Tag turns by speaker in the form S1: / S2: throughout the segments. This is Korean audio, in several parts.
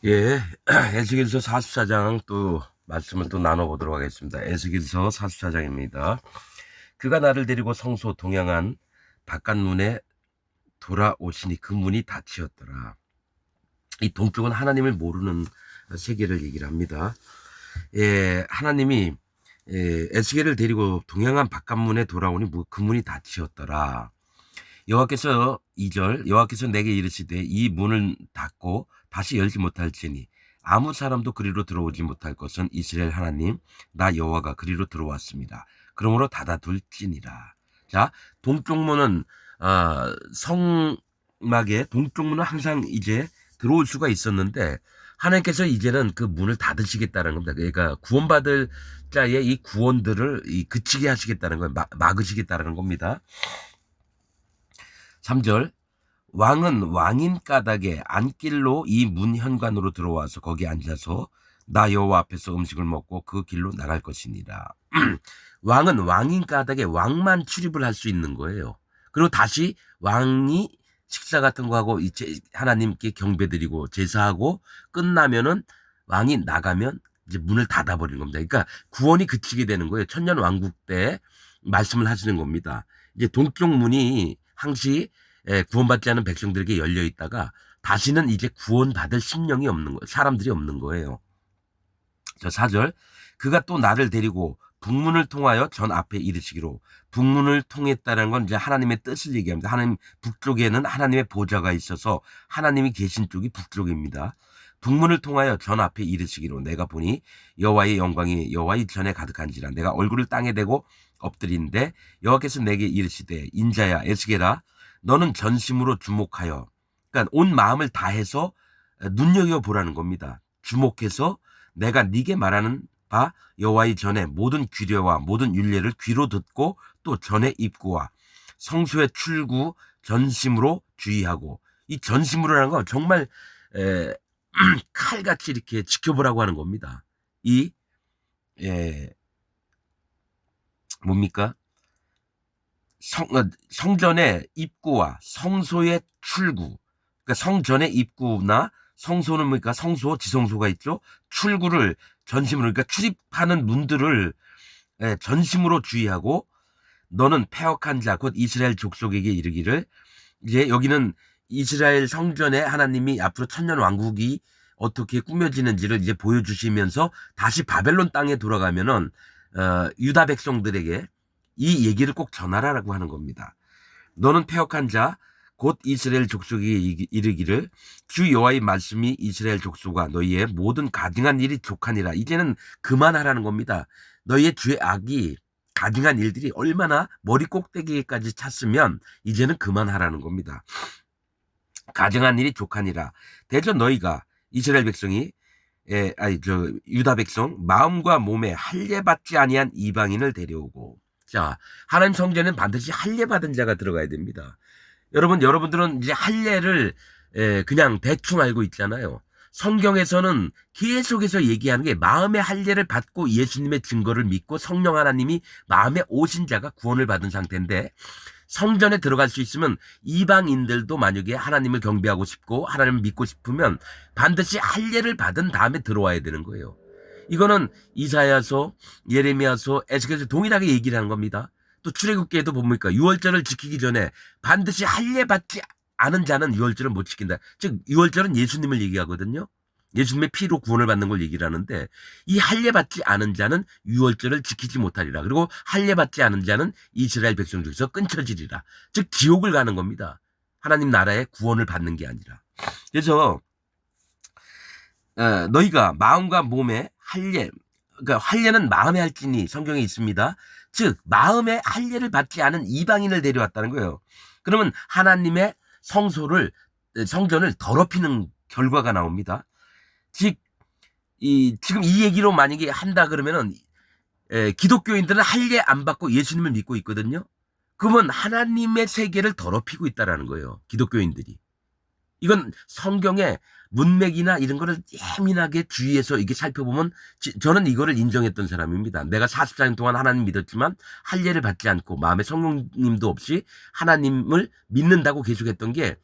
S1: 예, 에스겔서 44장 또 말씀을 또 나눠보도록 하겠습니다. 에스겔서 44장입니다. 그가 나를 데리고 성소 동양한 바깥문에 돌아오시니 그 문이 닫히었더라. 이 동쪽은 하나님을 모르는 세계를 얘기를 합니다. 예, 하나님이 에스겔을 데리고 동양한 바깥문에 돌아오니 그 문이 닫히었더라. 여호와께서 2절 여호와께서 내게 이르시되 이 문을 닫고 다시 열지 못할지니 아무 사람도 그리로 들어오지 못할 것은 이스라엘 하나님 나 여호와가 그리로 들어왔습니다. 그러므로 닫아둘지니라. 자, 동쪽 문은 성막의 동쪽 문은 항상 이제 들어올 수가 있었는데 하나님께서 이제는 그 문을 닫으시겠다는 겁니다. 그러니까 구원받을 자의 이 구원들을 그치게 하시겠다는 거예요. 막으시겠다는 겁니다. 3절 왕은 왕인 까닭에 안길로 이 문 현관으로 들어와서 거기 앉아서 나 여호와 앞에서 음식을 먹고 그 길로 나갈 것이니라. 왕은 왕인 까닭에 왕만 출입을 할 수 있는 거예요. 그리고 다시 왕이 식사 같은 거 하고 이제 하나님께 경배드리고 제사하고 끝나면은 왕이 나가면 이제 문을 닫아버리는 겁니다. 그러니까 구원이 그치게 되는 거예요. 천년 왕국 때 말씀을 하시는 겁니다. 이제 동쪽 문이 항시 구원받지 않은 백성들에게 열려 있다가 다시는 이제 구원받을 심령이 없는 거예요. 사람들이 없는 거예요. 저 4절 그가 또 나를 데리고 북문을 통하여 전 앞에 이르시기로. 북문을 통했다는 건 이제 하나님의 뜻을 얘기합니다. 하나님 북쪽에는 하나님의 보좌가 있어서 하나님이 계신 쪽이 북쪽입니다. 북문을 통하여 전 앞에 이르시기로. 내가 보니 여호와의 영광이 여호와의 전에 가득한지라. 내가 얼굴을 땅에 대고 엎드린데 여호와께서 내게 이르시되 인자야 에스겔아 너는 전심으로 주목하여, 그러니까 온 마음을 다해서 눈여겨보라는 겁니다. 주목해서 내가 네게 말하는 바 여호와의 전에 모든 규례와 모든 율례를 귀로 듣고 또 전의 입구와 성소의 출구 전심으로 주의하고. 이 전심으로라는 건 정말 칼같이 이렇게 지켜보라고 하는 겁니다. 이 뭡니까? 성전의 입구와 성소의 출구, 그러니까 성전의 입구나 성소는 뭡니까? 성소, 지성소가 있죠. 출구를 전심으로, 그러니까 출입하는 문들을 전심으로 주의하고 너는 패역한 자, 곧 이스라엘 족속에게 이르기를. 이제 여기는 이스라엘 성전에 하나님이 앞으로 천년 왕국이 어떻게 꾸며지는지를 이제 보여주시면서 다시 바벨론 땅에 돌아가면은 유다 백성들에게 이 얘기를 꼭 전하라라고 하는 겁니다. 너는 패역한 자 곧 이스라엘 족속이 이르기를 주 여호와의 말씀이 이스라엘 족속아 너희의 모든 가증한 일이 족하니라. 이제는 그만하라는 겁니다. 너희의 주의 악이 가증한 일들이 얼마나 머리 꼭대기까지 찼으면 이제는 그만하라는 겁니다. 가증한 일이 족하니라. 대저 너희가 이스라엘 백성이 유다 백성 마음과 몸에 할례 받지 아니한 이방인을 데려오고. 자, 하나님 성전에는 반드시 할례 받은 자가 들어가야 됩니다. 여러분들은 이제 할례를 그냥 대충 알고 있잖아요. 성경에서는 계속해서 얘기하는 게 마음의 할례를 받고 예수님의 증거를 믿고 성령 하나님이 마음에 오신 자가 구원을 받은 상태인데, 성전에 들어갈 수 있으면 이방인들도 만약에 하나님을 경배하고 싶고 하나님을 믿고 싶으면 반드시 할례를 받은 다음에 들어와야 되는 거예요. 이거는 이사야서, 예레미야서, 에스겔서 동일하게 얘기를 하는 겁니다. 또 출애굽기에도 봅니까? 유월절을 지키기 전에 반드시 할례 받지 않은 자는 유월절을 못 지킨다. 즉 유월절은 예수님을 얘기하거든요. 예수님의 피로 구원을 받는 걸 얘기를 하는데, 이 할례 받지 않은 자는 유월절을 지키지 못하리라. 그리고 할례 받지 않은 자는 이스라엘 백성 중에서 끊쳐지리라. 즉 지옥을 가는 겁니다. 하나님 나라의 구원을 받는 게 아니라. 그래서 너희가 마음과 몸에 할례, 그러니까 할례는 마음에 할지니 성경에 있습니다. 즉 마음에 할례를 받지 않은 이방인을 데려왔다는 거예요. 그러면 하나님의 성전을 더럽히는 결과가 나옵니다. 즉 지금 이 얘기로 만약에 한다 그러면은 기독교인들은 할례 안 받고 예수님을 믿고 있거든요. 그러면 하나님의 세계를 더럽히고 있다라는 거예요. 기독교인들이. 이건 성경의 문맥이나 이런 거를 예민하게 주의해서 이게 살펴보면 저는 이거를 인정했던 사람입니다. 내가 44년 동안 하나님 믿었지만 할례를 받지 않고 마음에 성령님도 없이 하나님을 믿는다고 계속했던 게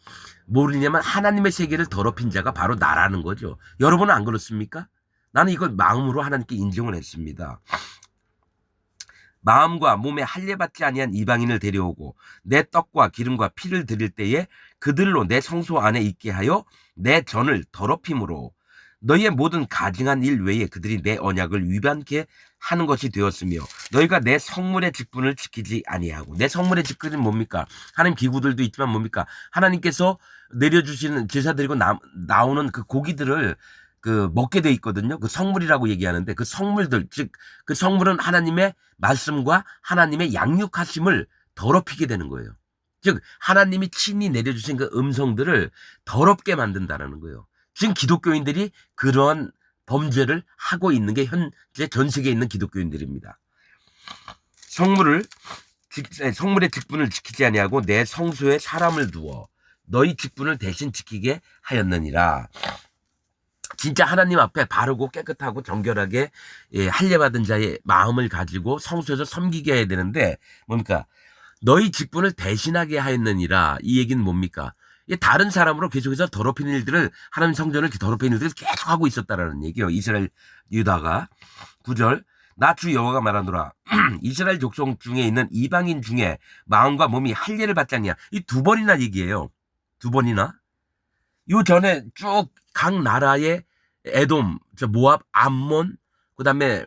S1: 뭐냐면 하나님의 세계를 더럽힌 자가 바로 나라는 거죠. 여러분은 안 그렇습니까? 나는 이걸 마음으로 하나님께 인정을 했습니다. 마음과 몸에 할례받지 아니한 이방인을 데려오고 내 떡과 기름과 피를 드릴 때에 그들로 내 성소 안에 있게 하여 내 전을 더럽힘으로 너희의 모든 가증한 일 외에 그들이 내 언약을 위반케 하는 것이 되었으며 너희가 내 성물의 직분을 지키지 아니하고 내 성물의 직분은 뭡니까? 하나님 기구들도 있지만 뭡니까? 하나님께서 내려주시는 제사 드리고 나오는 그 고기들을 먹게 돼 있거든요. 그 성물이라고 얘기하는데 그 성물들, 즉, 그 성물은 하나님의 말씀과 하나님의 양육하심을 더럽히게 되는 거예요. 즉, 하나님이 친히 내려주신 그 음성들을 더럽게 만든다는 거예요. 지금 기독교인들이 그러한 범죄를 하고 있는 게 현재 전 세계에 있는 기독교인들입니다. 성물의 직분을 지키지 아니하고 내 성소에 사람을 두어 너희 직분을 대신 지키게 하였느니라. 진짜 하나님 앞에 바르고 깨끗하고 정결하게 할례받은 자의 마음을 가지고 성소에서 섬기게 해야 되는데 뭡니까? 너희 직분을 대신하게 하였느니라. 이 얘기는 뭡니까? 다른 사람으로 계속해서 더럽히는 일들을 하나님 성전을 더럽히는 일들을 계속 하고 있었다라는 얘기예요. 이스라엘 유다가 9절 나 주 여호와가 말하노라 이스라엘 족속 중에 있는 이방인 중에 마음과 몸이 할례를 받지 않냐. 이 두 번이나 얘기해요. 두 번이나. 요 전에 쭉 각 나라의 에돔, 모압, 암몬, 그 다음에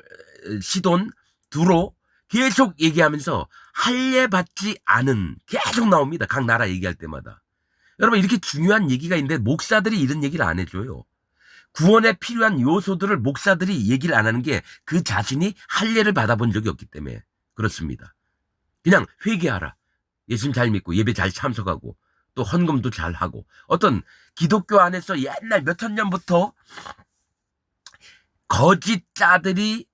S1: 시돈, 두로 계속 얘기하면서 할례 받지 않은 계속 나옵니다. 각 나라 얘기할 때마다. 여러분 이렇게 중요한 얘기가 있는데 목사들이 이런 얘기를 안 해줘요. 구원에 필요한 요소들을 목사들이 얘기를 안 하는 게 그 자신이 할례를 받아본 적이 없기 때문에 그렇습니다. 그냥 회개하라. 예수님 잘 믿고 예배 잘 참석하고 또 헌금도 잘 하고 어떤 기독교 안에서 옛날 몇천 년부터 거짓 자들이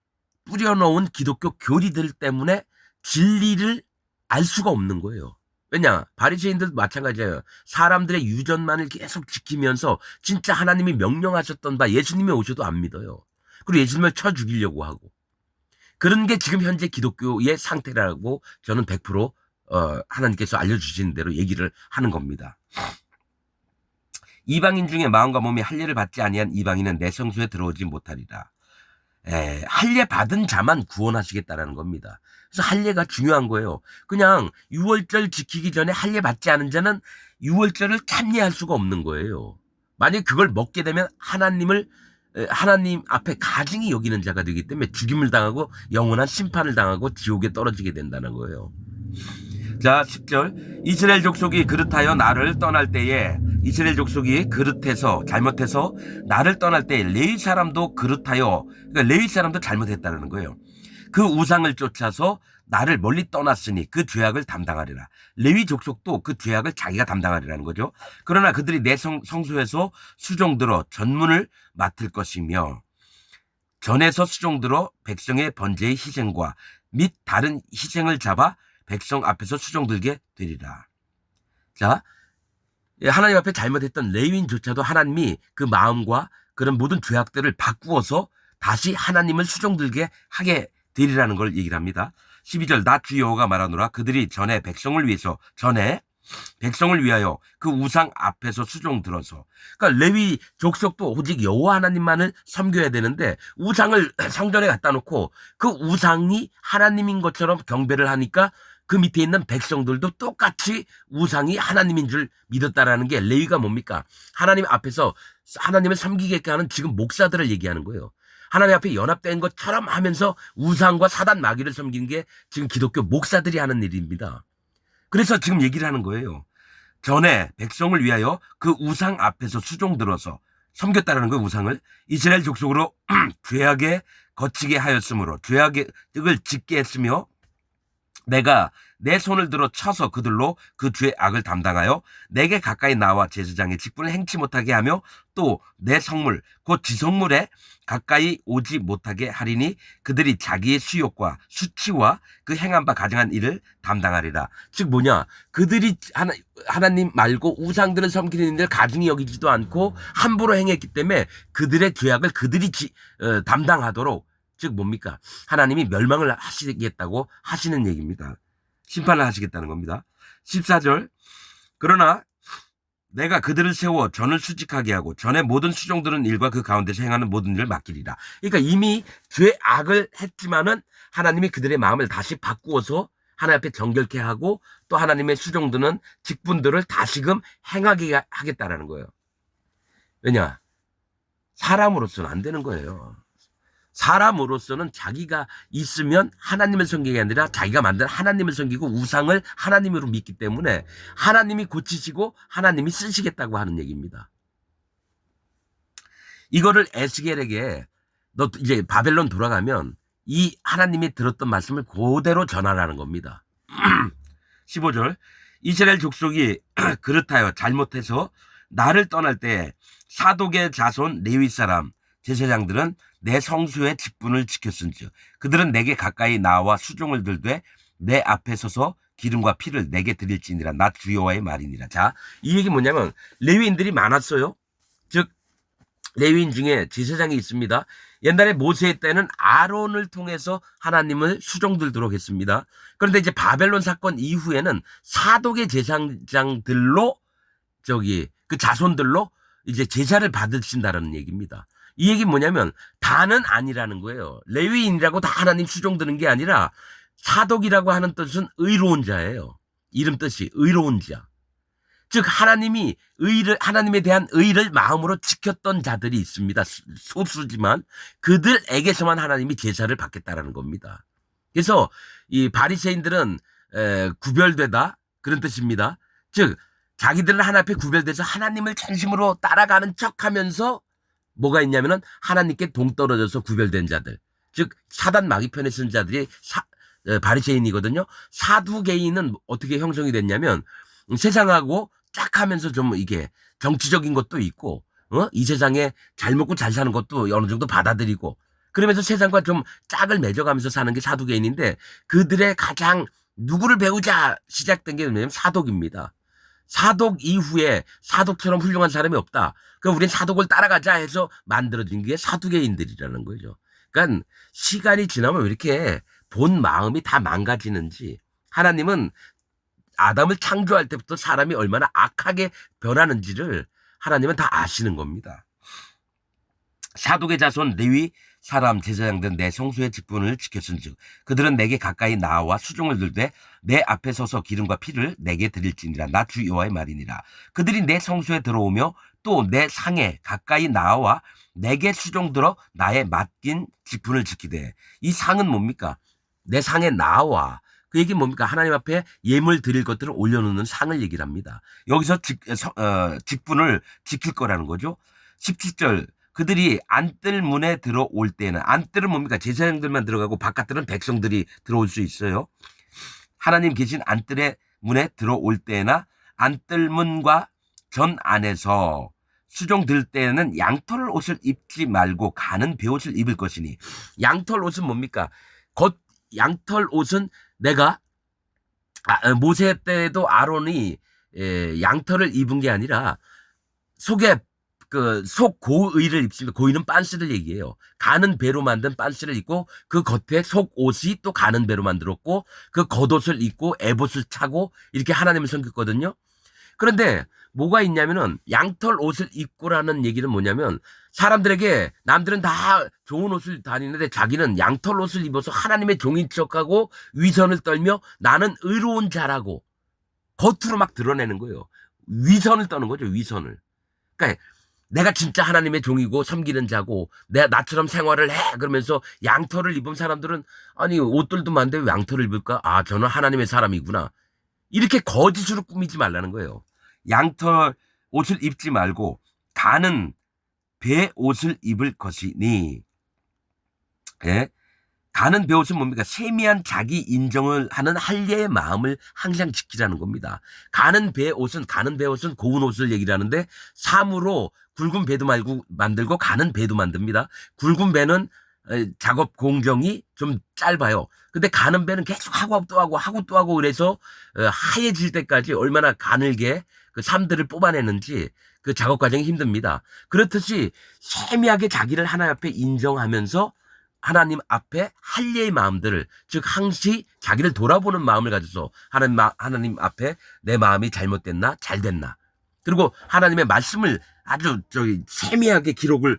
S1: 뿌려놓은 기독교 교리들 때문에 진리를 알 수가 없는 거예요. 왜냐? 바리새인들도 마찬가지예요. 사람들의 유전만을 계속 지키면서 진짜 하나님이 명령하셨던 바 예수님이 오셔도 안 믿어요. 그리고 예수님을 쳐 죽이려고 하고. 그런 게 지금 현재 기독교의 상태라고 저는 100% 하나님께서 알려주시는 대로 얘기를 하는 겁니다. 이방인 중에 마음과 몸이 할례를 받지 아니한 이방인은 내 성소에 들어오지 못하리라. 할례 받은 자만 구원하시겠다라는 겁니다. 그래서 할례가 중요한 거예요. 그냥 유월절 지키기 전에 할례 받지 않은 자는 유월절을 참여할 수가 없는 거예요. 만약 그걸 먹게 되면 하나님 앞에 가증히 여기는 자가 되기 때문에 죽임을 당하고 영원한 심판을 당하고 지옥에 떨어지게 된다는 거예요. 자, 10절 이스라엘 족속이 그릇하여 나를 떠날 때에 이스라엘 족속이 잘못해서 나를 떠날 때에 레위 사람도 그릇하여 그러니까 레위 사람도 잘못했다는 거예요. 그 우상을 쫓아서 나를 멀리 떠났으니 그 죄악을 담당하리라. 레위 족속도 그 죄악을 자기가 담당하리라는 거죠. 그러나 그들이 내 성소에서 수종들어 전문을 맡을 것이며 전에서 수종들어 백성의 번제의 희생과 및 다른 희생을 잡아 백성 앞에서 수종들게 되리라. 자, 하나님 앞에 잘못했던 레위인조차도 하나님이 그 마음과 그런 모든 죄악들을 바꾸어서 다시 하나님을 수종들게 하게 되리라는 걸 얘기를 합니다. 12절 나 주 여호와가 말하노라 그들이 백성을 위하여 그 우상 앞에서 수종 들어서 그러니까 레위 족속도 오직 여호와 하나님만을 섬겨야 되는데 우상을 성전에 갖다 놓고 그 우상이 하나님인 것처럼 경배를 하니까 그 밑에 있는 백성들도 똑같이 우상이 하나님인 줄 믿었다라는 게 레위가 뭡니까? 하나님 앞에서 하나님을 섬기게끔 하는 지금 목사들을 얘기하는 거예요. 하나님 앞에 연합된 것처럼 하면서 우상과 사단 마귀를 섬기는 게 지금 기독교 목사들이 하는 일입니다. 그래서 지금 얘기를 하는 거예요. 전에 백성을 위하여 그 우상 앞에서 수종들어서 섬겼다라는 거예요. 우상을 이스라엘 족속으로 죄악에 거치게 하였으므로 죄악을 짓게 했으며 내가 내 손을 들어 쳐서 그들로 그 주의 악을 담당하여 내게 가까이 나와 제사장의 직분을 행치 못하게 하며 또 내 성물 곧 지성물에 가까이 오지 못하게 하리니 그들이 자기의 수욕과 수치와 그 행한 바 가증한 일을 담당하리라. 즉 뭐냐, 그들이 하나님 말고 우상들을 섬기는 일을 가증히 여기지도 않고 함부로 행했기 때문에 그들의 죄악을 그들이 담당하도록, 즉 뭡니까, 하나님이 멸망을 하시겠다고 하시는 얘기입니다. 심판을 하시겠다는 겁니다. 14절, 그러나 내가 그들을 세워 전을 수직하게 하고 전의 모든 수종들은 일과 그 가운데서 행하는 모든 일을 맡기리라. 그러니까 이미 죄악을 했지만은 하나님이 그들의 마음을 다시 바꾸어서 하나님 앞에 정결케 하고 또 하나님의 수종들은 직분들을 다시금 행하게 하겠다라는 거예요. 왜냐? 사람으로서는 안 되는 거예요. 사람으로서는 자기가 있으면 하나님을 섬기는 게 아니라 자기가 만든 하나님을 섬기고 우상을 하나님으로 믿기 때문에 하나님이 고치시고 하나님이 쓰시겠다고 하는 얘기입니다. 이거를 에스겔에게 너 이제 바벨론 돌아가면 이 하나님이 들었던 말씀을 그대로 전하라는 겁니다. 15절, 이스라엘 족속이 그렇다여 잘못해서 나를 떠날 때 사독의 자손 레위 사람 제사장들은 내 성수의 직분을 지켰은즉 그들은 내게 가까이 나와 수종을 들되 내 앞에 서서 기름과 피를 내게 드릴지니라. 나 주 여호와의 말이니라. 자, 이 얘기 뭐냐면 레위인들이 많았어요. 즉 레위인 중에 제사장이 있습니다. 옛날에 모세 때는 아론을 통해서 하나님을 수종 들도록 했습니다. 그런데 이제 바벨론 사건 이후에는 사독의 제사장들로 그 자손들로 이제 제사를 받으신다는 얘기입니다. 이 얘기 뭐냐면 다는 아니라는 거예요. 레위인이라고 다 하나님 수종 드는 게 아니라 사독이라고 하는 뜻은 의로운 자예요. 이름 뜻이 의로운 자. 즉 하나님에 대한 의를 마음으로 지켰던 자들이 있습니다. 소수지만 그들에게서만 하나님이 제사를 받겠다라는 겁니다. 그래서 이 바리새인들은 구별되다 그런 뜻입니다. 즉 자기들은 하나님 앞에 구별돼서 하나님을 전심으로 따라가는 척하면서 뭐가 있냐면은 하나님께 동떨어져서 구별된 자들, 즉 사단 마귀 편에 쓴 자들이 바리새인이거든요. 사두개인은 어떻게 형성이 됐냐면 세상하고 짝하면서 좀 이게 정치적인 것도 있고 이 세상에 잘 먹고 잘 사는 것도 어느 정도 받아들이고 그러면서 세상과 좀 짝을 맺어가면서 사는 게 사두개인인데 그들의 가장 누구를 배우자 시작된 게 뭐냐면 사독입니다. 사독 이후에 사독처럼 훌륭한 사람이 없다. 그럼 우린 사독을 따라가자 해서 만들어진 게 사두개인들이라는 거죠. 그러니까 시간이 지나면 왜 이렇게 본 마음이 다 망가지는지, 하나님은 아담을 창조할 때부터 사람이 얼마나 악하게 변하는지를 하나님은 다 아시는 겁니다. 사독의 자손 레위 사람 제사장들은 내 성소의 직분을 지켰은즉 그들은 내게 가까이 나와 수종을 들되 내 앞에 서서 기름과 피를 내게 드릴지니라. 나 주 여호와의 말이니라. 그들이 내 성소에 들어오며 또 내 상에 가까이 나와 내게 수종 들어 나의 맡긴 직분을 지키되. 이 상은 뭡니까? 내 상에 나와. 그 얘기 뭡니까? 하나님 앞에 예물 드릴 것들을 올려놓는 상을 얘기를 합니다. 여기서 직분을 지킬 거라는 거죠. 17절, 그들이 안뜰 문에 들어올 때는, 안뜰은 뭡니까? 제사장들만 들어가고 바깥들은 백성들이 들어올 수 있어요. 하나님 계신 안뜰의 문에 들어올 때나 안뜰 문과 전 안에서 수종 들 때는 양털 옷을 입지 말고 가는 베옷을 입을 것이니. 양털 옷은 뭡니까? 양털 옷은 내가 모세 때도 아론이 양털을 입은 게 아니라 속에 속 고의를 입습니다. 고의는 빤스를 얘기해요. 가는 배로 만든 빤스를 입고 그 겉에 속 옷이 또 가는 배로 만들었고 그 겉옷을 입고 에봇을 차고 이렇게 하나님을 섬겼거든요. 그런데 뭐가 있냐면은 양털 옷을 입고라는 얘기는 뭐냐면 사람들에게 남들은 다 좋은 옷을 다니는데 자기는 양털 옷을 입어서 하나님의 종인 척하고 위선을 떨며 나는 의로운 자라고 겉으로 막 드러내는 거예요. 위선을 떠는 거죠. 위선을. 그러니까 내가 진짜 하나님의 종이고 섬기는 자고 나처럼 생활을 해 그러면서 양털을 입은 사람들은 아니 옷들도 많은데 왜 양털을 입을까? 아 저는 하나님의 사람이구나. 이렇게 거짓으로 꾸미지 말라는 거예요. 양털 옷을 입지 말고 가는 배 옷을 입을 것이니. 예? 가는 배옷은 뭡니까? 세미한 자기 인정을 하는 한례의 마음을 항상 지키라는 겁니다. 가는 배옷은 고운 옷을 얘기를 하는데 삶으로 굵은 배도 말고 만들고 가는 배도 만듭니다. 굵은 배는 작업 공정이 좀 짧아요. 근데 가는 배는 계속 하고 또 하고 하고 또 하고 그래서 하얘질 때까지 얼마나 가늘게 그 삶들을 뽑아내는지 그 작업 과정이 힘듭니다. 그렇듯이 세미하게 자기를 하나님 앞에 인정하면서 하나님 앞에 할례의 마음들을 즉 항시 자기를 돌아보는 마음을 가져서 하나님 앞에 내 마음이 잘못됐나 잘됐나 그리고 하나님의 말씀을 아주 세미하게 기록을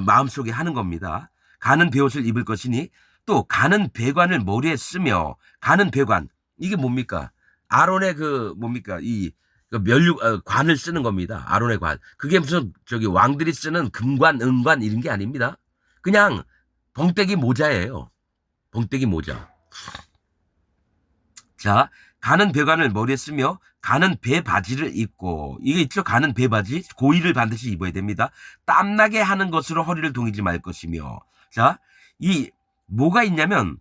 S1: 마음속에 하는 겁니다. 가는 베옷을 입을 것이니 또 가는 배관을 머리에 쓰며 가는 배관 이게 뭡니까? 아론의 그 뭡니까? 이 관을 쓰는 겁니다. 아론의 관. 그게 무슨 왕들이 쓰는 금관, 은관 이런 게 아닙니다. 그냥 봉떼기 모자예요. 봉떼기 모자. 자, 가는 배관을 머리에 쓰며 가는 배 바지를 입고 이게 있죠. 가는 배 바지 고의를 반드시 입어야 됩니다. 땀나게 하는 것으로 허리를 동이지 말 것이며 자, 이 뭐가 있냐면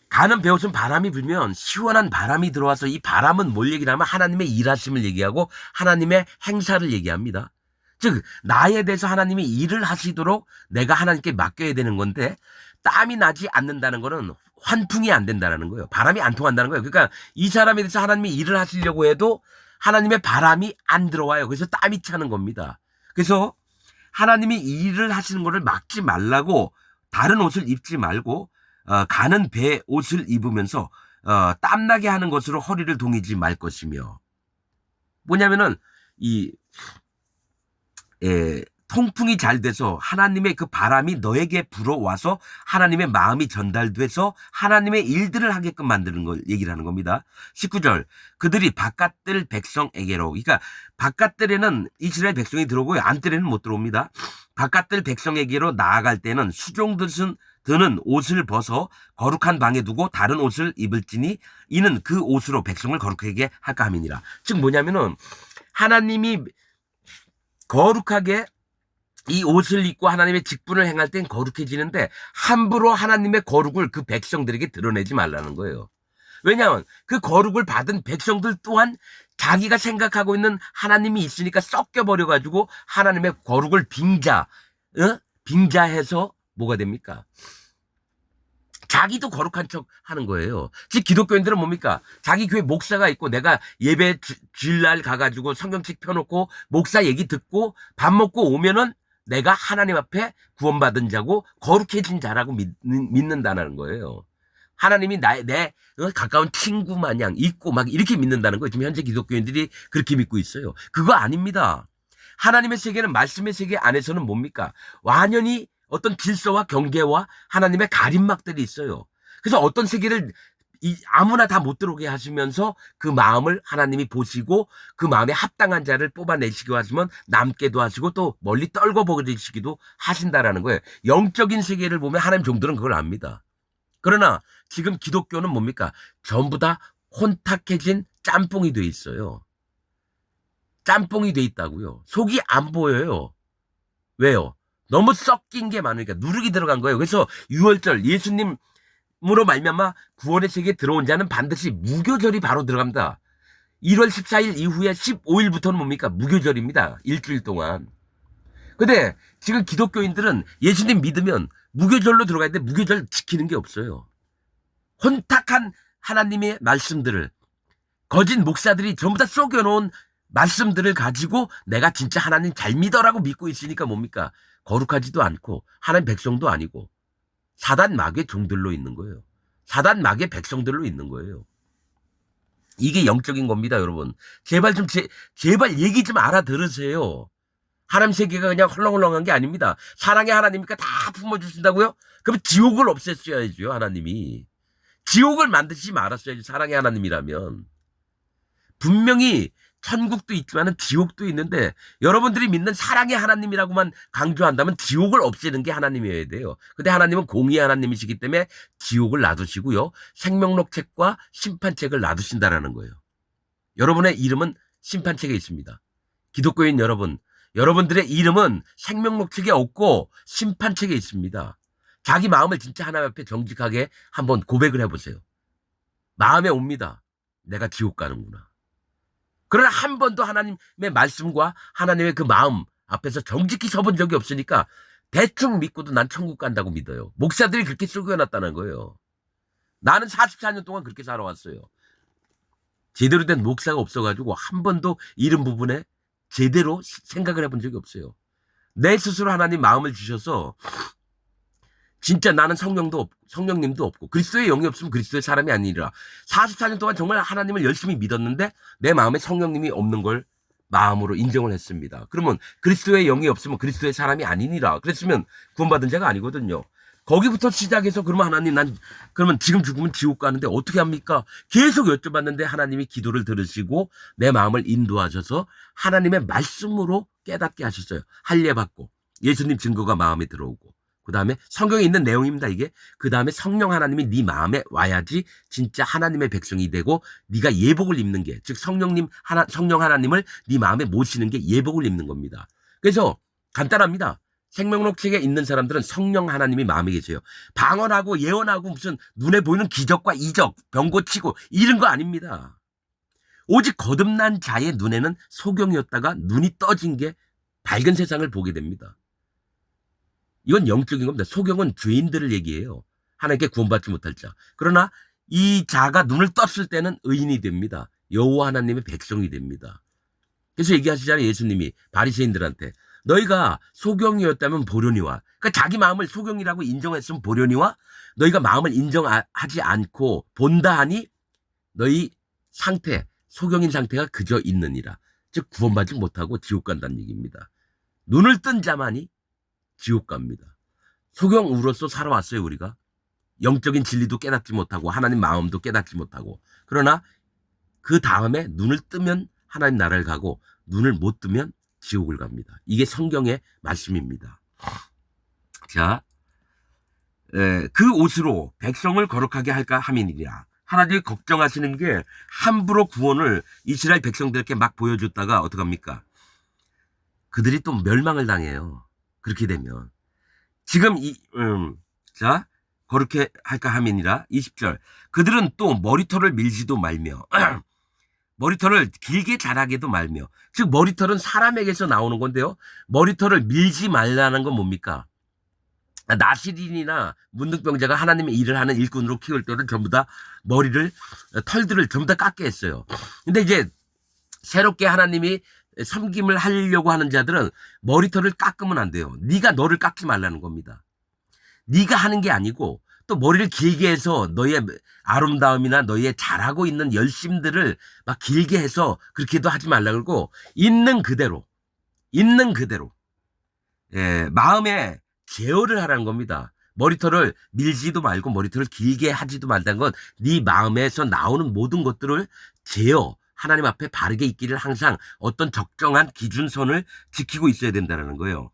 S1: 가는 배옷은 바람이 불면 시원한 바람이 들어와서 이 바람은 뭘 얘기하면 하나님의 일하심을 얘기하고 하나님의 행사를 얘기합니다. 즉 나에 대해서 하나님이 일을 하시도록 내가 하나님께 맡겨야 되는 건데 땀이 나지 않는다는 거는 환풍이 안 된다는 거예요. 바람이 안 통한다는 거예요. 그러니까 이 사람에 대해서 하나님이 일을 하시려고 해도 하나님의 바람이 안 들어와요. 그래서 땀이 차는 겁니다. 그래서 하나님이 일을 하시는 것을 막지 말라고 다른 옷을 입지 말고 가는 배 옷을 입으면서 땀나게 하는 것으로 허리를 동이지 말 것이며 뭐냐면은 통풍이 잘 돼서 하나님의 그 바람이 너에게 불어와서 하나님의 마음이 전달돼서 하나님의 일들을 하게끔 만드는 걸 얘기를 하는 겁니다. 19절 그들이 바깥들 백성에게로 그러니까 바깥들에는 이스라엘 백성이 들어오고요. 안뜰에는 못 들어옵니다. 바깥들 백성에게로 나아갈 때는 드는 옷을 벗어 거룩한 방에 두고 다른 옷을 입을지니 이는 그 옷으로 백성을 거룩하게 할까 함이니라. 즉 뭐냐면은 하나님이 거룩하게 이 옷을 입고 하나님의 직분을 행할 땐 거룩해지는데 함부로 하나님의 거룩을 그 백성들에게 드러내지 말라는 거예요. 왜냐하면 그 거룩을 받은 백성들 또한 자기가 생각하고 있는 하나님이 있으니까 섞여버려가지고 하나님의 거룩을 빙자해서 뭐가 됩니까? 자기도 거룩한 척 하는 거예요. 즉 기독교인들은 뭡니까? 자기 교회 목사가 있고 내가 예배 주일날 가가지고 성경책 펴놓고 목사 얘기 듣고 밥 먹고 오면은 내가 하나님 앞에 구원받은 자고 거룩해진 자라고 믿는다는 거예요. 하나님이 내 가까운 친구 마냥 있고 막 이렇게 믿는다는 거예요. 지금 현재 기독교인들이 그렇게 믿고 있어요. 그거 아닙니다. 하나님의 세계는 말씀의 세계 안에서는 뭡니까? 완연히 어떤 질서와 경계와 하나님의 가림막들이 있어요. 그래서 어떤 세계를 아무나 다 못 들어오게 하시면서 그 마음을 하나님이 보시고 그 마음에 합당한 자를 뽑아내시기도 하시면 남게도 하시고 또 멀리 떨궈 버리시기도 하신다라는 거예요. 영적인 세계를 보면 하나님 종들은 그걸 압니다. 그러나 지금 기독교는 뭡니까? 전부 다 혼탁해진 짬뽕이 돼 있어요. 짬뽕이 돼 있다고요. 속이 안 보여요. 왜요? 너무 섞인 게 많으니까 누룩이 들어간 거예요. 그래서 6월절 예수님으로 말미암아 구원의 세계에 들어온 자는 반드시 무교절이 바로 들어갑니다. 1월 14일 이후에 15일부터는 뭡니까? 무교절입니다. 일주일 동안. 근데 지금 기독교인들은 예수님 믿으면 무교절로 들어가야 돼. 무교절 지키는 게 없어요. 혼탁한 하나님의 말씀들을 거짓 목사들이 전부 다 쏘겨놓은 말씀들을 가지고 내가 진짜 하나님 잘 믿어라고 믿고 있으니까 뭡니까? 거룩하지도 않고 하나님 백성도 아니고 사단 마귀의 종들로 있는 거예요. 사단 마귀의 백성들로 있는 거예요. 이게 영적인 겁니다, 여러분. 제발 얘기 좀 알아들으세요. 하나님 세계가 그냥 헐렁헐렁한 게 아닙니다. 사랑의 하나님이니까 다 품어주신다고요? 그럼 지옥을 없앴어야죠, 하나님이. 지옥을 만드시지 말았어야지, 사랑의 하나님이라면. 분명히 천국도 있지만 지옥도 있는데 여러분들이 믿는 사랑의 하나님이라고만 강조한다면 지옥을 없애는 게 하나님이어야 돼요. 근데 하나님은 공의의 하나님이시기 때문에 지옥을 놔두시고요. 생명록 책과 심판책을 놔두신다라는 거예요. 여러분의 이름은 심판책에 있습니다. 기독교인 여러분, 여러분들의 이름은 생명록 책에 없고 심판책에 있습니다. 자기 마음을 진짜 하나님 앞에 정직하게 한번 고백을 해보세요. 마음에 옵니다. 내가 지옥 가는구나. 그러나 한 번도 하나님의 말씀과 하나님의 그 마음 앞에서 정직히 서본 적이 없으니까 대충 믿고도 난 천국 간다고 믿어요. 목사들이 그렇게 속여놨다는 거예요. 나는 44년 동안 그렇게 살아왔어요. 제대로 된 목사가 없어가지고 한 번도 이런 부분에 제대로 생각을 해본 적이 없어요. 내 스스로 하나님 마음을 주셔서 진짜 나는 성령님도 없고 그리스도의 영이 없으면 그리스도의 사람이 아니라 44년 동안 정말 하나님을 열심히 믿었는데 내 마음에 성령님이 없는 걸 마음으로 인정을 했습니다. 그러면 그리스도의 영이 없으면 그리스도의 사람이 아니니라. 그랬으면 구원받은 자가 아니거든요. 거기부터 시작해서 그러면 하나님 그러면 지금 죽으면 지옥 가는데 어떻게 합니까? 계속 여쭤봤는데 하나님이 기도를 들으시고 내 마음을 인도하셔서 하나님의 말씀으로 깨닫게 하셨어요. 할례 받고 예수님 증거가 마음에 들어오고 그 다음에 성경에 있는 내용입니다. 이게 그 다음에 성령 하나님이 네 마음에 와야지 진짜 하나님의 백성이 되고 네가 예복을 입는 게 즉 성령 하나님을 네 마음에 모시는 게 예복을 입는 겁니다. 그래서 간단합니다. 생명록 책에 있는 사람들은 성령 하나님이 마음에 계세요. 방언하고 예언하고 무슨 눈에 보이는 기적과 이적, 병 고치고 이런 거 아닙니다. 오직 거듭난 자의 눈에는 소경이었다가 눈이 떠진 게 밝은 세상을 보게 됩니다. 이건 영적인 겁니다. 소경은 죄인들을 얘기해요. 하나님께 구원받지 못할 자. 그러나 이 자가 눈을 떴을 때는 의인이 됩니다. 여호와 하나님의 백성이 됩니다. 그래서 얘기하시잖아요. 예수님이 바리새인들한테 너희가 소경이었다면 보려니와 그러니까 자기 마음을 소경이라고 인정했으면 보려니와 너희가 마음을 인정하지 않고 본다 하니 너희 상태 소경인 상태가 그저 있느니라. 즉 구원받지 못하고 지옥 간다는 얘기입니다. 눈을 뜬 자만이 지옥 갑니다. 소경으로서 살아왔어요. 우리가 영적인 진리도 깨닫지 못하고 하나님 마음도 깨닫지 못하고 그러나 그 다음에 눈을 뜨면 하나님 나라를 가고 눈을 못 뜨면 지옥을 갑니다. 이게 성경의 말씀입니다. 자, 그 옷으로 백성을 거룩하게 할까 함이니라. 하나님이 걱정하시는 게 함부로 구원을 이스라엘 백성들에게 막 보여줬다가 어떡합니까? 그들이 또 멸망을 당해요. 그렇게 되면 지금 자 거룩해 할까 함이니라 20절 그들은 또 머리털을 밀지도 말며 머리털을 길게 자라게도 말며 즉 머리털은 사람에게서 나오는 건데요. 머리털을 밀지 말라는 건 뭡니까? 나시린이나 문둥병자가 하나님의 일을 하는 일꾼으로 키울 때는 전부 다 털들을 전부 다 깎게 했어요. 근데 이제 새롭게 하나님이 섬김을 하려고 하는 자들은 머리털을 깎으면 안 돼요. 네가 너를 깎지 말라는 겁니다. 네가 하는 게 아니고 또 머리를 길게 해서 너의 아름다움이나 너의 잘하고 있는 열심들을 막 길게 해서 그렇게도 하지 말라 그러고 있는 그대로 마음에 제어를 하라는 겁니다. 머리털을 밀지도 말고 머리털을 길게 하지도 말다는 건 네 마음에서 나오는 모든 것들을 제어 하나님 앞에 바르게 있기를 항상 어떤 적정한 기준선을 지키고 있어야 된다는 거예요.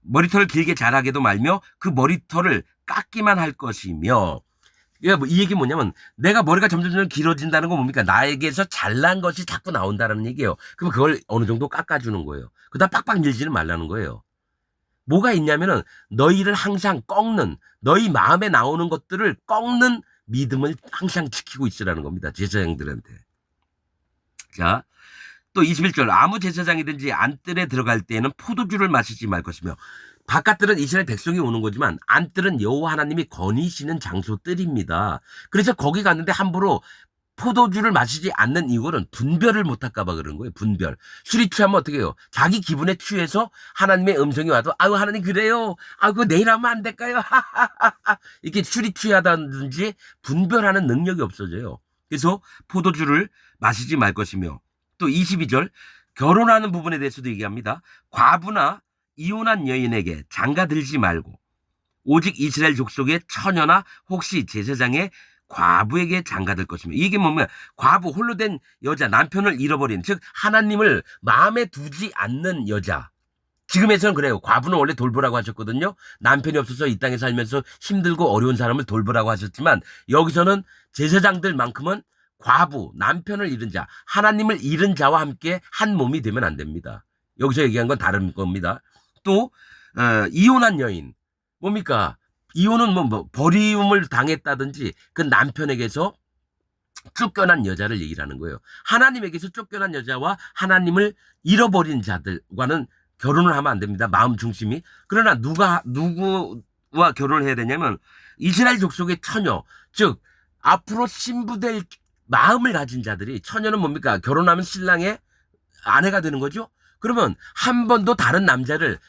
S1: 머리털을 길게 자라게도 말며 그 머리털을 깎기만 할 것이며 이 얘기 뭐냐면 내가 머리가 점점 길어진다는 건 뭡니까? 나에게서 잘난 것이 자꾸 나온다는 얘기예요. 그럼 그걸 어느 정도 깎아주는 거예요. 그다음 빡빡 밀지는 말라는 거예요. 뭐가 있냐면은 너희를 항상 꺾는 너희 마음에 나오는 것들을 꺾는 믿음을 항상 지키고 있으라는 겁니다. 제사장들한테. 자, 또 21절 아무 제사장이든지 안뜰에 들어갈 때에는 포도주를 마시지 말 것이며 바깥들은 이스라엘 백성이 오는 거지만 안뜰은 여호와 하나님이 거니시는 장소들입니다. 그래서 거기 갔는데 함부로 포도주를 마시지 않는 이유는 분별을 못할까 봐 그런 거예요. 분별. 술이 취하면 어떻게 해요? 자기 기분에 취해서 하나님의 음성이 와도 아유 하나님 그래요. 아 그거 내일 하면 안 될까요? 이렇게 술이 취하다든지 분별하는 능력이 없어져요. 그래서 포도주를 마시지 말 것이며 또 22절 결혼하는 부분에 대해서도 얘기합니다. 과부나 이혼한 여인에게 장가들지 말고 오직 이스라엘 족속의 처녀나 혹시 제사장의 과부에게 장가들 것이며 이게 뭐냐면 과부 홀로 된 여자 남편을 잃어버린 즉 하나님을 마음에 두지 않는 여자 지금에서는 그래요. 과부는 원래 돌보라고 하셨거든요. 남편이 없어서 이 땅에 살면서 힘들고 어려운 사람을 돌보라고 하셨지만 여기서는 제사장들만큼은 과부 남편을 잃은 자 하나님을 잃은 자와 함께 한 몸이 되면 안 됩니다. 여기서 얘기한 건 다른 겁니다. 또 이혼한 여인 뭡니까? 이혼은 뭐 버림을 당했다든지 그 남편에게서 쫓겨난 여자를 얘기를 하는 거예요. 하나님에게서 쫓겨난 여자와 하나님을 잃어버린 자들과는 결혼을 하면 안 됩니다. 마음 중심이. 그러나 누구와 결혼을 해야 되냐면 이스라엘 족속의 처녀, 즉 앞으로 신부될 마음을 가진 자들이, 처녀는 뭡니까? 결혼하면 신랑의 아내가 되는 거죠. 그러면 한 번도 다른 남자를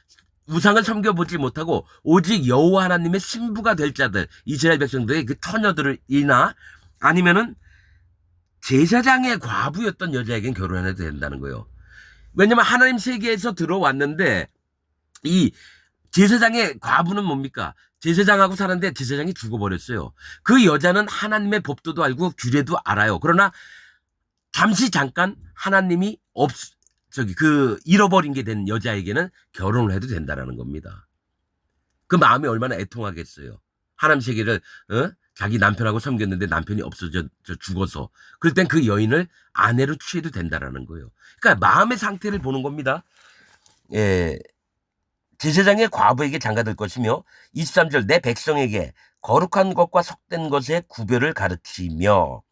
S1: 우상을 섬겨보지 못하고 오직 여호와 하나님의 신부가 될 자들, 이스라엘 백성들의 그 처녀들이나 아니면은 제사장의 과부였던 여자에겐 결혼해도 된다는 거예요. 왜냐면 하나님 세계에서 들어왔는데 이 제사장의 과부는 뭡니까? 제사장하고 살았는데 제사장이 죽어버렸어요. 그 여자는 하나님의 법도도 알고 규례도 알아요. 그러나 잠깐 하나님이 잃어버린 게 된 여자에게는 결혼을 해도 된다는 겁니다. 그 마음이 얼마나 애통하겠어요. 하나님 세계를 자기 남편하고 섬겼는데 남편이 없어져 죽어서, 그럴 땐 그 여인을 아내로 취해도 된다라는 거예요. 그러니까 마음의 상태를 보는 겁니다. 예, 제사장의 과부에게 장가들 것이며 23절 내 백성에게 거룩한 것과 속된 것의 구별을 가르치며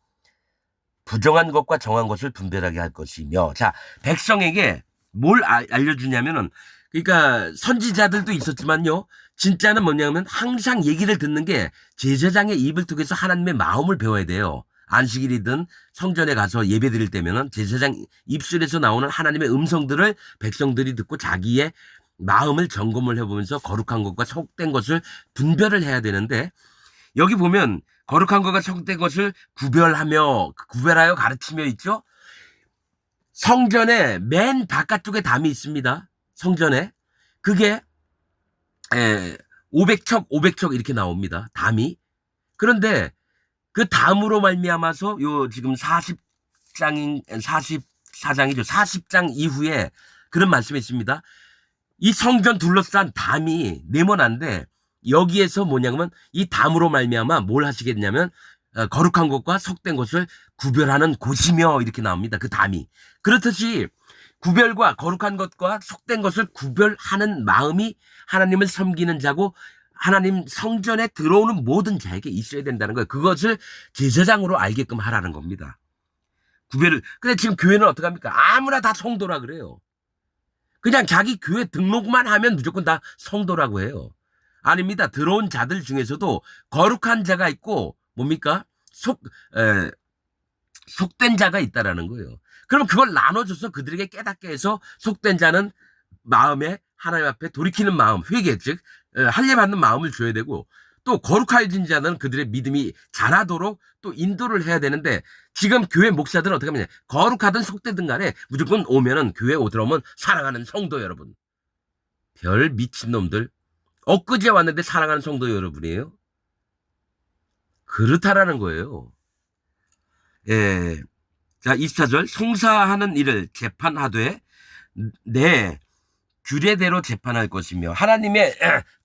S1: 부정한 것과 정한 것을 분별하게 할 것이며. 자, 백성에게 뭘 알려주냐면은, 그러니까 선지자들도 있었지만요, 진짜는 뭐냐면 항상 얘기를 듣는 게 제사장의 입을 통해서 하나님의 마음을 배워야 돼요. 안식일이든 성전에 가서 예배 드릴 때면은 제사장 입술에서 나오는 하나님의 음성들을 백성들이 듣고 자기의 마음을 점검을 해보면서 거룩한 것과 속된 것을 분별을 해야 되는데, 여기 보면 거룩한 것과 속된 것을 구별하여 가르치며 있죠. 성전에 맨 바깥쪽에 담이 있습니다. 성전에. 그게 500척 이렇게 나옵니다. 담이. 그런데 그 담으로 말미암아서 요 지금 44장이죠. 40장 이후에 그런 말씀이 있습니다. 이 성전 둘러싼 담이 네모난데 여기에서 뭐냐면 이 담으로 말미암아 뭘 하시겠냐면 거룩한 것과 속된 것을 구별하는 곳이며 이렇게 나옵니다. 그 담이. 그렇듯이 구별과 거룩한 것과 속된 것을 구별하는 마음이 하나님을 섬기는 자고 하나님 성전에 들어오는 모든 자에게 있어야 된다는 거예요. 그것을 제사장으로 알게끔 하라는 겁니다. 구별을. 근데 지금 교회는 어떻게 합니까? 아무나 다 성도라 그래요. 그냥 자기 교회 등록만 하면 무조건 다 성도라고 해요. 아닙니다. 들어온 자들 중에서도 거룩한 자가 있고 뭡니까? 속된 자가 있다라는 거예요. 그럼 그걸 나눠줘서 그들에게 깨닫게 해서 속된 자는 마음에 하나님 앞에 돌이키는 마음, 회개, 즉 할례 받는 마음을 줘야 되고, 또 거룩해진 자는 그들의 믿음이 자라도록 또 인도를 해야 되는데, 지금 교회 목사들은 어떻게 하느냐? 거룩하든 속되든 간에 무조건 오면은 교회 들어오면 사랑하는 성도 여러분. 별 미친놈들. 엊그제 왔는데 사랑하는 성도 여러분이에요? 그렇다라는 거예요. 예. 자, 24절. 송사하는 일을 재판하되 내 규례대로 재판할 것이며 하나님의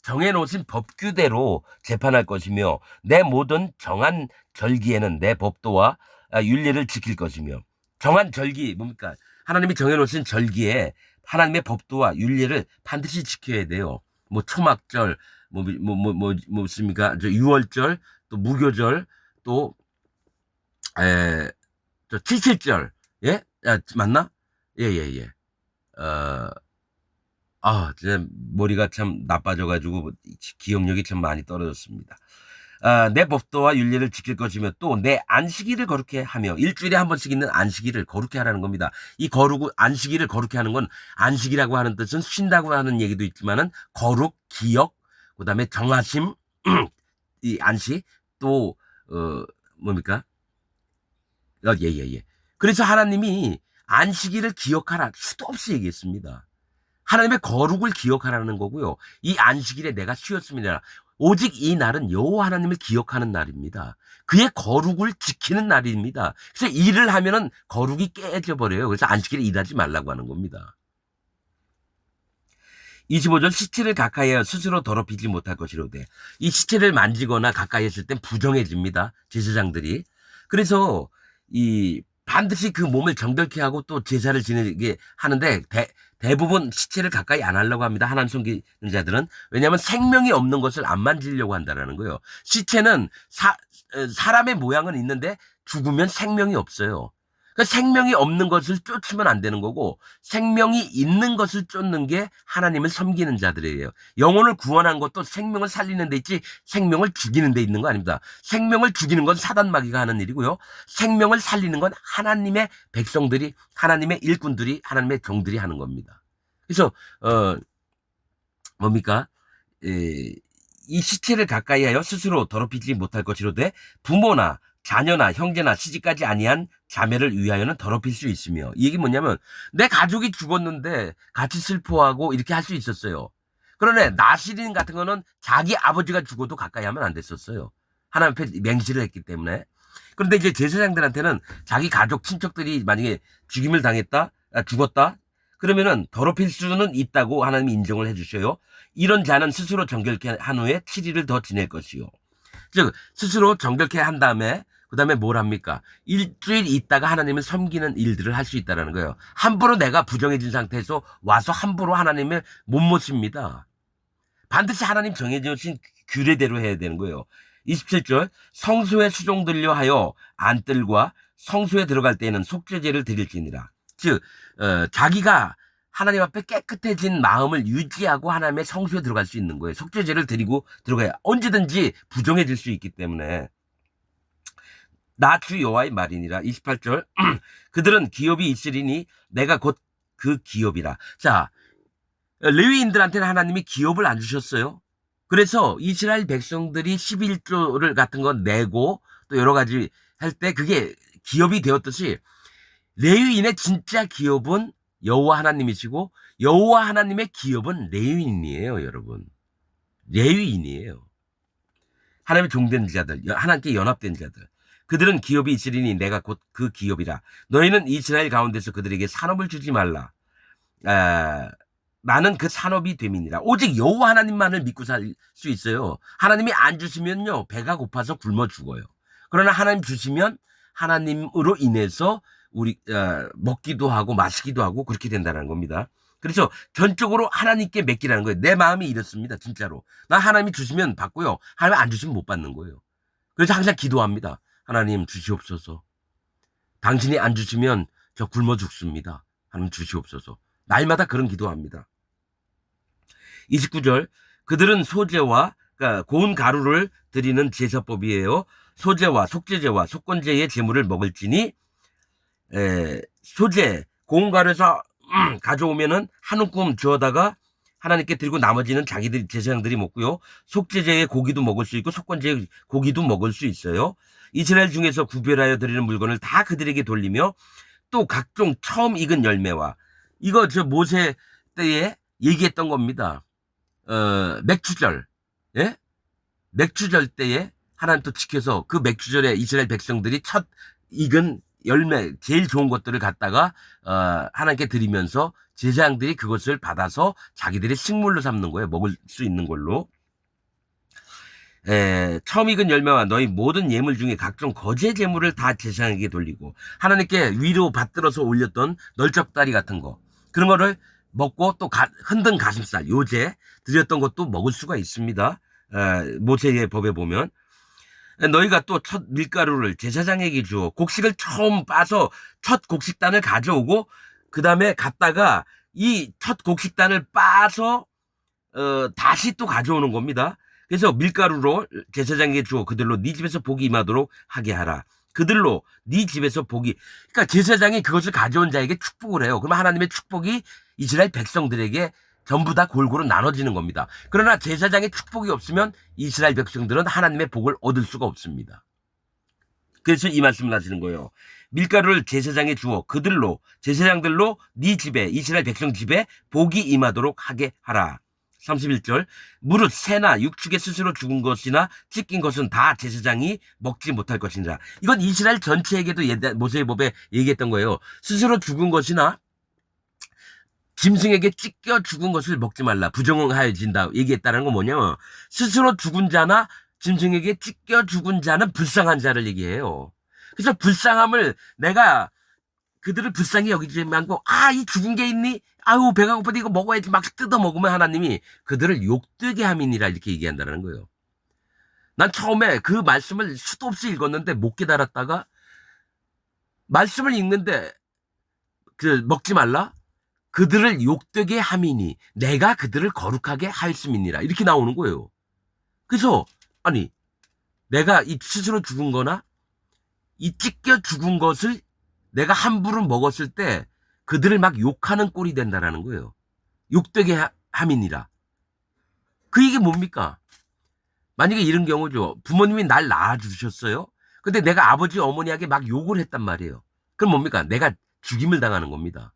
S1: 정해놓으신 법규대로 재판할 것이며 내 모든 정한 절기에는 내 법도와 윤리를 지킬 것이며. 정한 절기 뭡니까? 하나님이 정해놓으신 절기에 하나님의 법도와 윤리를 반드시 지켜야 돼요. 뭐 초막절, 뭡니까? 저 유월절, 또 무교절, 또 저 칠칠절, 예? 맞나? 예. 진짜 머리가 참 나빠져가지고 기억력이 참 많이 떨어졌습니다. 내 법도와 윤리를 지킬 것이며 또 내 안식일을 거룩히 하며. 일주일에 한 번씩 있는 안식일을 거룩히 하라는 겁니다. 이 안식일을 거룩히 하는 건, 안식이라고 하는 뜻은 쉰다고 하는 얘기도 있지만은 거룩, 기억, 그다음에 정하심, 이 안식, 또 뭡니까? 예. 그래서 하나님이 안식일을 기억하라 수도 없이 얘기했습니다. 하나님의 거룩을 기억하라는 거고요. 이 안식일에 내가 쉬었습니다. 오직 이 날은 여호와 하나님을 기억하는 날입니다. 그의 거룩을 지키는 날입니다. 그래서 일을 하면은 거룩이 깨져버려요. 그래서 안식일에 일하지 말라고 하는 겁니다. 25절 시체를 가까이하여 스스로 더럽히지 못할 것이로되. 이 시체를 만지거나 가까이 했을 땐 부정해집니다. 제사장들이. 그래서 이 반드시 그 몸을 정결케 하고 또 제사를 지내게 하는데 대부분 시체를 가까이 안 하려고 합니다. 하나님 섬기는 자들은. 왜냐하면 생명이 없는 것을 안 만지려고 한다는 거예요. 시체는 사람의 모양은 있는데 죽으면 생명이 없어요. 그러니까 생명이 없는 것을 쫓으면 안 되는 거고 생명이 있는 것을 쫓는 게 하나님을 섬기는 자들이에요. 영혼을 구원한 것도 생명을 살리는 데 있지 생명을 죽이는 데 있는 거 아닙니다. 생명을 죽이는 건 사단마귀가 하는 일이고요. 생명을 살리는 건 하나님의 백성들이, 하나님의 일꾼들이, 하나님의 종들이 하는 겁니다. 그래서 뭡니까? 이 시체를 가까이 하여 스스로 더럽히지 못할 것이로되 부모나 자녀나 형제나 시집까지 아니한 자매를 위하여는 더럽힐 수 있으며, 이 얘기 뭐냐면 내 가족이 죽었는데 같이 슬퍼하고 이렇게 할 수 있었어요. 그러나 나시린 같은 거는 자기 아버지가 죽어도 가까이 하면 안 됐었어요. 하나님 앞에 맹세를 했기 때문에. 그런데 이제 제사장들한테는 자기 가족 친척들이 만약에 죽임을 당했다, 죽었다, 그러면은 더럽힐 수는 있다고 하나님이 인정을 해주셔요. 이런 자는 스스로 정결케 한 후에 7일을 더 지낼 것이요. 즉 스스로 정결케 한 다음에 그 다음에 뭘 합니까? 일주일 있다가 하나님을 섬기는 일들을 할 수 있다는 거예요. 함부로 내가 부정해진 상태에서 와서 함부로 하나님을 못 모십니다. 반드시 하나님 정해주신 규례대로 해야 되는 거예요. 27절 성소에 수종들려 하여 안뜰과 성소에 들어갈 때에는 속죄제를 드릴지니라. 즉 자기가 하나님 앞에 깨끗해진 마음을 유지하고 하나님의 성소에 들어갈 수 있는 거예요. 속죄제를 드리고 들어가야 언제든지 부정해질 수 있기 때문에. 나 주 여호와의 말이니라. 28절 그들은 기업이 있으리니 내가 곧 그 기업이라. 자, 레위인들한테는 하나님이 기업을 안 주셨어요. 그래서 이스라엘 백성들이 11조를 같은 건 내고 또 여러 가지 할 때 그게 기업이 되었듯이 레위인의 진짜 기업은 여호와 하나님이시고 여호와 하나님의 기업은 레위인이에요, 여러분. 레위인이에요. 하나님의 종된 자들, 하나님께 연합된 자들. 그들은 기업이 있으리니 내가 곧 그 기업이라. 너희는 이스라엘 가운데서 그들에게 산업을 주지 말라. 나는 그 산업이 됨이니라. 오직 여호와 하나님만을 믿고 살 수 있어요. 하나님이 안 주시면요 배가 고파서 굶어 죽어요. 그러나 하나님 주시면 하나님으로 인해서 우리 먹기도 하고 마시기도 하고 그렇게 된다는 겁니다. 그래서 전적으로 하나님께 맡기라는 거예요. 내 마음이 이렇습니다. 진짜로. 나 하나님이 주시면 받고요. 하나님 안 주시면 못 받는 거예요. 그래서 항상 기도합니다. 하나님 주시옵소서. 당신이 안 주시면 저 굶어 죽습니다. 하나님 주시옵소서. 날마다 그런 기도합니다. 29절 그들은 소제와 그러니까 고운 가루를 드리는 제사법이에요. 소제와 속죄제와 속건제의 제물을 먹을지니 소제 고운 가루에서 가져오면은 한 움큼 주어다가 하나님께 드리고 나머지는 자기들 제사장들이 먹고요. 속죄제의 고기도 먹을 수 있고 속건제의 고기도 먹을 수 있어요. 이스라엘 중에서 구별하여 드리는 물건을 다 그들에게 돌리며 또 각종 처음 익은 열매와 이거 저 모세 때에 얘기했던 겁니다. 맥주절, 예? 맥주절 때에 하나님 또 지켜서 그 맥주절에 이스라엘 백성들이 첫 익은 열매, 제일 좋은 것들을 갖다가 하나님께 드리면서 제사장들이 그것을 받아서 자기들의 식물로 삼는 거예요. 먹을 수 있는 걸로. 처음 익은 열매와 너희 모든 예물 중에 각종 거제 제물을 다 제사장에게 돌리고 하나님께 위로 받들어서 올렸던 널쩍다리 같은 거 그런 거를 먹고 또 흔든 가슴살 요제 드렸던 것도 먹을 수가 있습니다. 모세의 법에 보면 너희가 또 첫 밀가루를 제사장에게 주어 곡식을 처음 빠서 첫 곡식단을 가져오고 그 다음에 갔다가 이 첫 곡식단을 빠서 다시 또 가져오는 겁니다. 그래서 밀가루로 제사장에게 주어 그들로 네 집에서 복이 임하도록 하게 하라. 그들로 네 집에서 복이 그러니까 제사장이 그것을 가져온 자에게 축복을 해요. 그러면 하나님의 축복이 이스라엘 백성들에게 전부 다 골고루 나눠지는 겁니다. 그러나 제사장의 축복이 없으면 이스라엘 백성들은 하나님의 복을 얻을 수가 없습니다. 그래서 이 말씀을 하시는 거예요. 밀가루를 제사장에 주어 그들로 제사장들로 네 집에 이스라엘 백성 집에 복이 임하도록 하게 하라. 31절 무릇 새나 육축에 스스로 죽은 것이나 찢긴 것은 다 제사장이 먹지 못할 것이니라. 이건 이스라엘 전체에게도 모세의 법에 얘기했던 거예요. 스스로 죽은 것이나 짐승에게 찢겨 죽은 것을 먹지 말라. 부정하여진다. 얘기했다는 건 뭐냐면 스스로 죽은 자나 짐승에게 찢겨 죽은 자는 불쌍한 자를 얘기해요. 그래서 불쌍함을 내가 그들을 불쌍히 여기지 말고 이 죽은 게 있니? 아유 배가 고픈데 이거 먹어야지 막 뜯어 먹으면 하나님이 그들을 욕되게 함이니라 이렇게 얘기한다는 거예요. 난 처음에 그 말씀을 수도 없이 읽었는데 못 깨달았다가 말씀을 읽는데 먹지 말라 그들을 욕되게 함이니 내가 그들을 거룩하게 하였음이니라 이렇게 나오는 거예요. 그래서 아니 내가 이 스스로 죽은 거나 이 찢겨 죽은 것을 내가 함부로 먹었을 때 그들을 막 욕하는 꼴이 된다라는 거예요. 욕되게 함이니라. 그 얘기 뭡니까? 만약에 이런 경우죠. 부모님이 날 낳아주셨어요. 근데 내가 아버지 어머니에게 막 욕을 했단 말이에요. 그럼 뭡니까? 내가 죽임을 당하는 겁니다.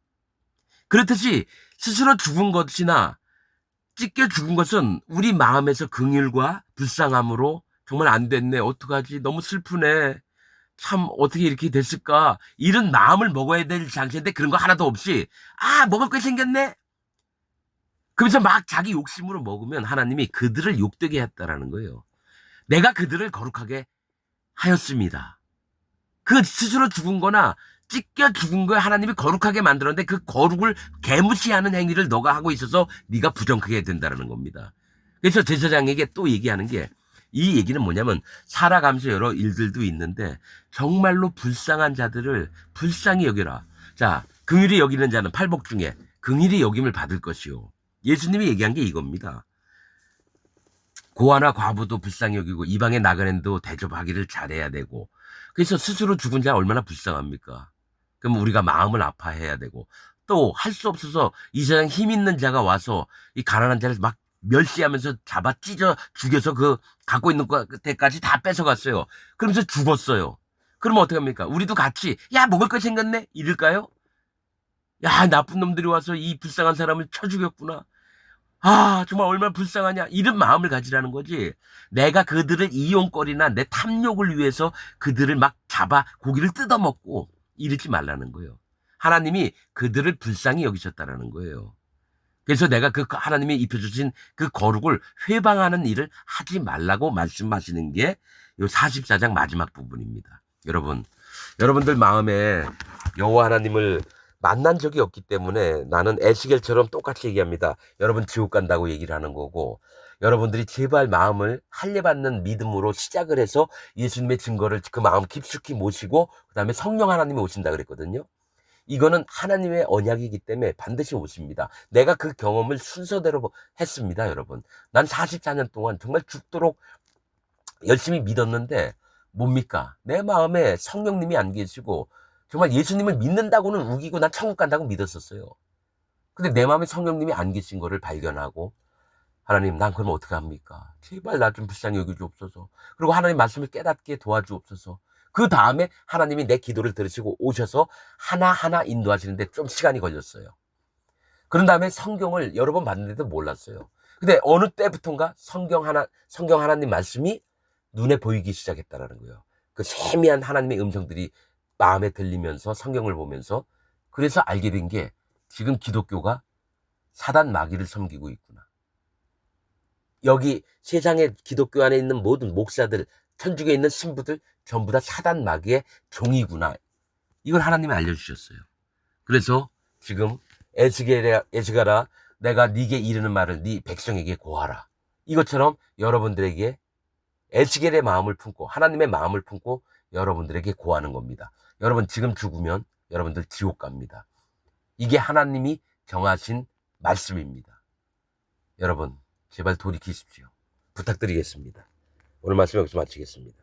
S1: 그렇듯이 스스로 죽은 것이나 찢겨 죽은 것은 우리 마음에서 긍휼과 불쌍함으로 정말 안 됐네. 어떡하지? 너무 슬프네. 참 어떻게 이렇게 됐을까? 이런 마음을 먹어야 될 장치인데 그런 거 하나도 없이 먹을 거 생겼네? 그러면서 막 자기 욕심으로 먹으면 하나님이 그들을 욕되게 했다라는 거예요. 내가 그들을 거룩하게 하였습니다. 그 스스로 죽은 거나 찢겨 죽은 거에 하나님이 거룩하게 만들었는데 그 거룩을 개무시하는 행위를 너가 하고 있어서 네가 부정하게 된다는 겁니다. 그래서 제사장에게 또 얘기하는 게 이 얘기는 뭐냐면 살아가면서 여러 일들도 있는데 정말로 불쌍한 자들을 불쌍히 여겨라. 자, 긍휼히 여기는 자는 팔복 중에 긍휼히 여김을 받을 것이요. 예수님이 얘기한 게 이겁니다. 고아나 과부도 불쌍히 여기고 이방의 나그네도 대접하기를 잘해야 되고 그래서 스스로 죽은 자 얼마나 불쌍합니까? 그럼 우리가 마음을 아파해야 되고 또 할 수 없어서 이 세상 힘 있는 자가 와서 이 가난한 자를 막 멸시하면서 잡아 찢어 죽여서 그 갖고 있는 때까지 다 뺏어갔어요. 그러면서 죽었어요. 그러면 어떡합니까? 우리도 같이 야 먹을 거 생겼네 이럴까요? 야 나쁜 놈들이 와서 이 불쌍한 사람을 쳐 죽였구나. 정말 얼마나 불쌍하냐 이런 마음을 가지라는 거지. 내가 그들을 이용거리나 내 탐욕을 위해서 그들을 막 잡아 고기를 뜯어먹고 이러지 말라는 거예요. 하나님이 그들을 불쌍히 여기셨다라는 거예요. 그래서 내가 그 하나님이 입혀주신 그 거룩을 회방하는 일을 하지 말라고 말씀하시는 게 이 44장 마지막 부분입니다. 여러분들 마음에 여호와 하나님을 만난 적이 없기 때문에 나는 에스겔처럼 똑같이 얘기합니다. 여러분 지옥 간다고 얘기를 하는 거고 여러분들이 제발 마음을 할례받는 믿음으로 시작을 해서 예수님의 증거를 그 마음 깊숙이 모시고 그 다음에 성령 하나님이 오신다 그랬거든요. 이거는 하나님의 언약이기 때문에 반드시 오십니다. 내가 그 경험을 순서대로 했습니다. 여러분 난 44년 동안 정말 죽도록 열심히 믿었는데 뭡니까? 내 마음에 성령님이 안 계시고 정말 예수님을 믿는다고는 우기고 난 천국 간다고 믿었었어요. 근데 내 마음에 성령님이 안 계신 거를 발견하고 하나님 난 그럼 어떻게 합니까? 제발 나 좀 불쌍히 여겨주옵소서. 그리고 하나님 말씀을 깨닫게 도와주옵소서. 그 다음에 하나님이 내 기도를 들으시고 오셔서 하나하나 인도하시는데 좀 시간이 걸렸어요. 그런 다음에 성경을 여러 번 봤는데도 몰랐어요. 근데 어느 때부턴가 성경 하나님 말씀이 눈에 보이기 시작했다라는 거예요. 그 세미한 하나님의 음성들이 마음에 들리면서 성경을 보면서 그래서 알게 된 게 지금 기독교가 사단 마귀를 섬기고 있구나. 여기 세상에 기독교 안에 있는 모든 목사들, 천주교에 있는 신부들 전부 다 사단 마귀의 종이구나. 이걸 하나님이 알려주셨어요. 그래서 지금 에스겔아 내가 네게 이르는 말을 네 백성에게 고하라. 이것처럼 여러분들에게 에스겔의 마음을 품고 하나님의 마음을 품고 여러분들에게 고하는 겁니다. 여러분 지금 죽으면 여러분들 지옥 갑니다. 이게 하나님이 정하신 말씀입니다. 여러분 제발 돌이키십시오. 부탁드리겠습니다. 오늘 말씀 여기서 마치겠습니다.